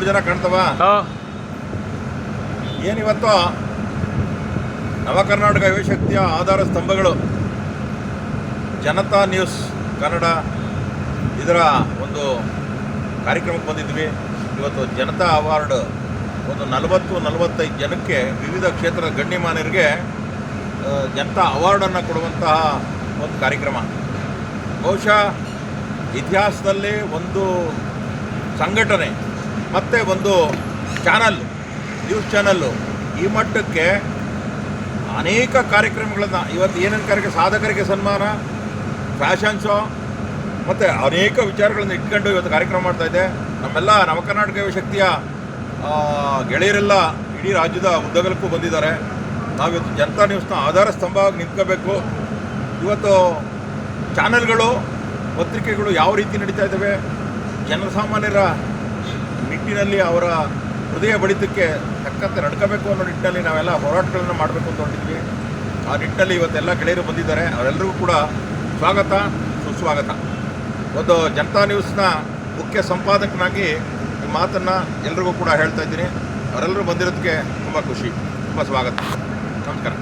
ಜನ ಕಾಣ್ತವ. ಏನಿವತ್ತು ನವ ಕರ್ನಾಟಕ ಯುವಶಕ್ತಿಯ ಆಧಾರ ಸ್ತಂಭಗಳು ಜನತಾ ನ್ಯೂಸ್ ಕನ್ನಡ ಇದರ ಒಂದು ಕಾರ್ಯಕ್ರಮಕ್ಕೆ ಬಂದಿದ್ವಿ. ಇವತ್ತು ಜನತಾ ಅವಾರ್ಡ್ ಒಂದು 40-45 ಜನಕ್ಕೆ ವಿವಿಧ ಕ್ಷೇತ್ರದ ಗಣ್ಯಮಾನ್ಯರಿಗೆ ಜನತಾ ಅವಾರ್ಡನ್ನು ಕೊಡುವಂತಹ ಒಂದು ಕಾರ್ಯಕ್ರಮ. ಬಹುಶಃ ಇತಿಹಾಸದಲ್ಲಿ ಒಂದು ಸಂಘಟನೆ ಮತ್ತು ಒಂದು ನ್ಯೂಸ್ ಚಾನಲ್ಲು ಈ ಮಟ್ಟಕ್ಕೆ ಅನೇಕ ಕಾರ್ಯಕ್ರಮಗಳನ್ನು ಇವತ್ತು ಏನೇನು ಕಾರ್ಯಕ್ರಮ, ಸಾಧಕರಿಗೆ ಸನ್ಮಾನ, ಫ್ಯಾಷನ್ ಶೋ ಮತ್ತು ಅನೇಕ ವಿಚಾರಗಳನ್ನು ಇಟ್ಕೊಂಡು ಇವತ್ತು ಕಾರ್ಯಕ್ರಮ ಮಾಡ್ತಾಯಿದೆ. ನಮ್ಮೆಲ್ಲ ನವಕರ್ನಾಟಕ ಯುವಶಕ್ತಿಯ ಗೆಳೆಯರೆಲ್ಲ ಇಡೀ ರಾಜ್ಯದ ಉದ್ದಗಲಕ್ಕೂ ಬಂದಿದ್ದಾರೆ. ನಾವಿವತ್ತು ಜನತಾ ನ್ಯೂಸ್ನ ಆಧಾರ ಸ್ತಂಭವಾಗಿ ನಿಂತ್ಕೋಬೇಕು. ಇವತ್ತು ಚಾನಲ್ಗಳು, ಪತ್ರಿಕೆಗಳು ಯಾವ ರೀತಿ ನಡೀತಾ ಇದ್ದಾವೆ, ಜನಸಾಮಾನ್ಯರ ನಿಟ್ಟಿನಲ್ಲಿ ಅವರ ಹೃದಯ ಬಡಿತಕ್ಕೆ ತಕ್ಕಂತೆ ನಡ್ಕೋಬೇಕು ಅನ್ನೋ ನಿಟ್ಟಿನಲ್ಲಿ ನಾವೆಲ್ಲ ಹೋರಾಟಗಳನ್ನು ಮಾಡಬೇಕು ಅಂತ ಹೊರಟಿದ್ವಿ. ಆ ನಿಟ್ಟಿನಲ್ಲಿ ಇವತ್ತೆಲ್ಲ ಗೆಳೆಯರು ಬಂದಿದ್ದಾರೆ. ಅವರೆಲ್ಲರಿಗೂ ಕೂಡ ಸ್ವಾಗತ, ಸುಸ್ವಾಗತ. ಒಂದು ಜನತಾ ನ್ಯೂಸ್ನ ಮುಖ್ಯ ಸಂಪಾದಕನಾಗಿ ಈ ಮಾತನ್ನು ಎಲ್ರಿಗೂ ಕೂಡ ಹೇಳ್ತಾ ಇದ್ದೀನಿ. ಅವರೆಲ್ಲರೂ ಬಂದಿರೋದಕ್ಕೆ ತುಂಬ ಖುಷಿ, ತುಂಬ ಸ್ವಾಗತ. ನಮಸ್ಕಾರ.